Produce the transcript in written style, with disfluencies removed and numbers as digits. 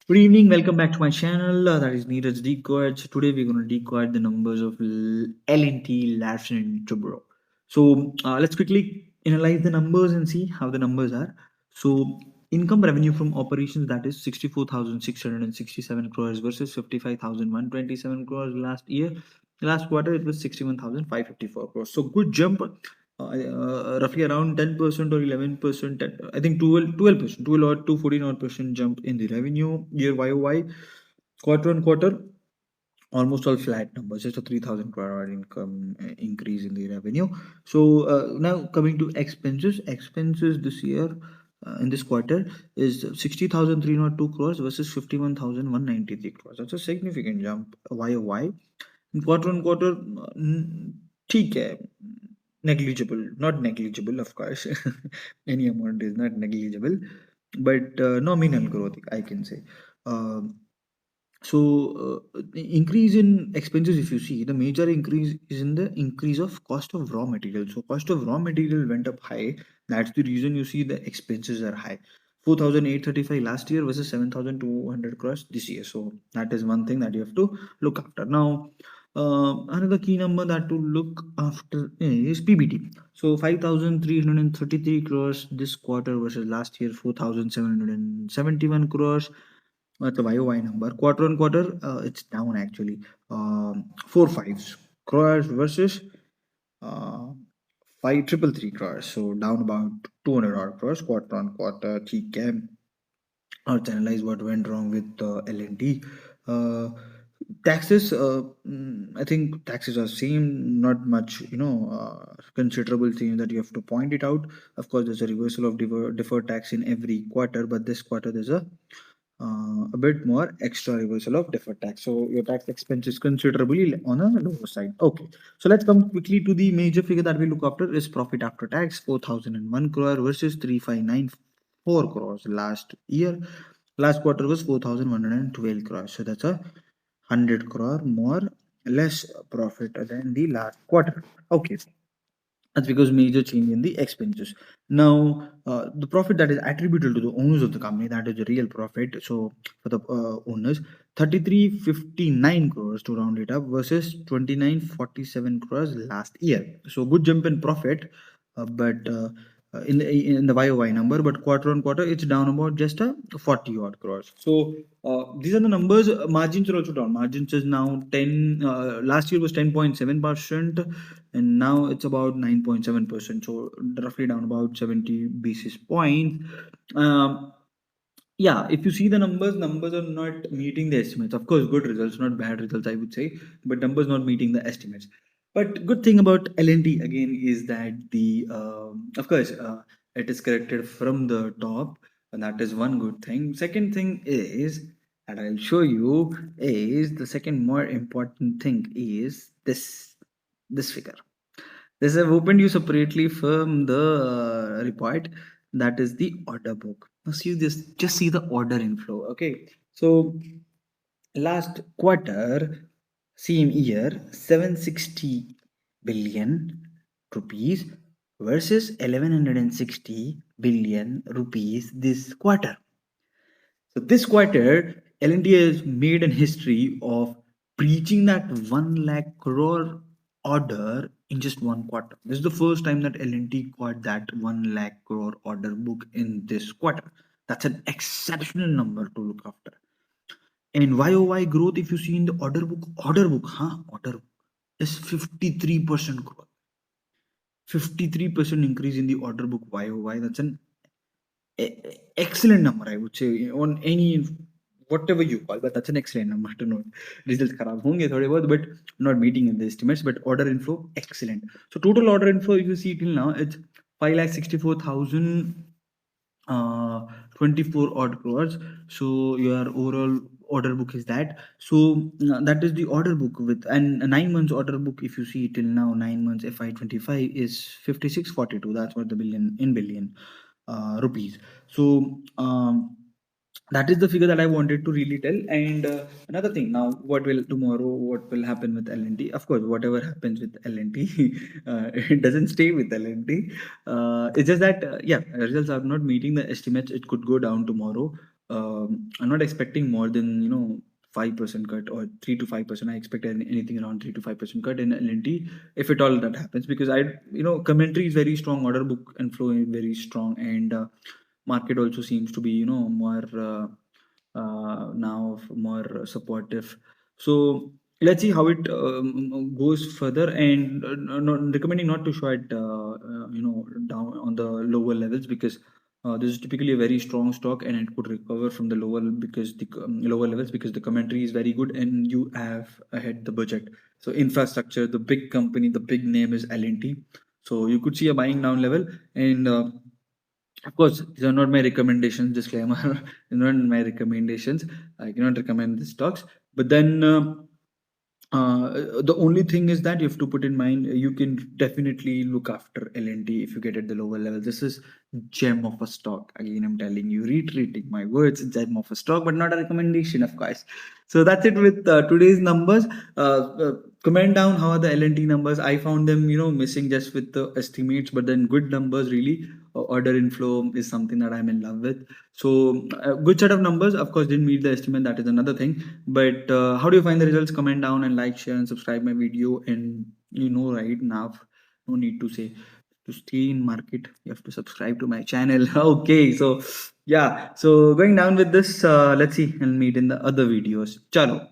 Good evening, welcome back to my channel. That is Neeraj Decode. So today we're going to decode the numbers of L&T, Larsen and Toubro. So let's quickly analyze the numbers and see how the numbers are. So income revenue from operations, that is 64,667 crores versus 55,127 crores last year. Last quarter it was 61,554 crores. So good jump, roughly around 10% or 11%. I think 12%, 12 or 214 odd percent jump in the revenue year YOY. Quarter on quarter, almost all flat numbers, just a 3,000 crore income increase in the revenue. So now coming to expenses this year, in this quarter, is 60,302 crores versus 51,193 crores. That's a significant jump YOY. Quarter on quarter, ठीक है, negligible, not negligible, of course. Any amount is not negligible, but nominal growth, I can say. Um the increase in expenses, if you see, the major increase is in the increase of cost of raw material. So cost of raw material went up high. That's the reason you see the expenses are high. 4,835 last year versus 7,200 crores this year. So that is one thing that you have to look after. Now, another key number that to look after is PBT. So 5,333 crores this quarter versus last year 4,771 crores. That's a YOY number. Quarter on quarter, it's down actually. Four fives crores versus uh, five triple three crores. So down about 200 odd crores quarter on quarter. ठीक है. Let's analyze what went wrong with L&T. Uh, Taxes, I think taxes are same, not much, considerable thing that you have to point it out. Of course, there's a reversal of deferred tax in every quarter, but this quarter there's a bit more extra reversal of deferred tax. So your tax expense is considerably on a lower side. Okay, so let's come quickly to the major figure that we look after is profit after tax, 4,001 crore versus 3,594 crores last year. Last quarter was 4,112 crores. So that's a 100 crore more less profit than the last quarter. Okay, that's because major change in the expenses. Now, the profit that is attributable to the owners of the company, that is the real profit. So for the owners, 3359 crores to round it up versus 2947 crores last year. So good jump in profit, but in the YOY number, but quarter on quarter it's down about just a 40 odd crores. So these are the numbers. Margins are also down. Margins is now 10. Last year was 10.7%, and now it's about 9.7%. So roughly down about 70 basis points. Um, yeah, if you see the numbers are not meeting the estimates. Of course, good results, not bad results, I would say, but numbers not meeting the estimates. But good thing about L&T again is that the of course it is corrected from the top, and that is one good thing. Second thing is that I'll show you is the second more important thing is this figure. This I've opened you separately from the report. That is the order book. Now see this, just see the order inflow. Okay, so last quarter, same year, 760 billion rupees versus 1160 billion rupees this quarter. So this quarter, L&T has made an history of breaching that 1 lakh crore order in just one quarter. This is the first time that L&T got that 1 lakh crore order book in this quarter. That's an exceptional number to look after. And YOY growth, if you see in the order book is 53% growth. 53% increase in the order book YOY. That's an excellent number, I would say, on any whatever you call, but that's an excellent number to note. Results खराब होंगे थोड़े बहुत, but not meeting in the estimates. But order inflow excellent. So total order inflow, if you see till now, it's 5,64,000. 24 odd crores. So your overall order book is that. So that is the order book with, and a 9 months order book, if you see till now, 9 months FY25 is 5642. That's what the billion rupees. So that is the figure that I wanted to really tell. And another thing, now what will tomorrow, what will happen with L&T? Of course, whatever happens with L&T, it doesn't stay with L&T. It's just that, yeah, results are not meeting the estimates. It could go down tomorrow. I'm not expecting more than 5% cut or 3 to 5%. I expect anything around 3 to 5% cut in L&T if at all that happens, because commentary is very strong, order book and flow is very strong, and market also seems to be more now more supportive. So let's see how it goes further, and recommending not to short down on the lower levels, because this is typically a very strong stock and it could recover from the lower, because the lower levels, because the commentary is very good and you have ahead the budget. So infrastructure, the big company, the big name is L&T. So you could see a buying down level, and of course, these are not my recommendations. Disclaimer: these are not my recommendations. I cannot recommend the stocks. But then the only thing is that you have to put in mind, you can definitely look after L&T if you get at the lower level. This is gem of a stock. Again, I'm telling you, retreating my words, gem of a stock, but not a recommendation, of course. So that's it with today's numbers. Comment down how are the L&T numbers. I found them, missing just with the estimates, but then good numbers really. Order inflow is something that I'm in love with. So good set of numbers. Of course, didn't meet the estimate. That is another thing. But how do you find the results? Comment down and like, share, and subscribe my video. And right now, no need to say, to stay in market, you have to subscribe to my channel. Okay, so yeah. So going down with this, let's see and meet in the other videos. Chalo.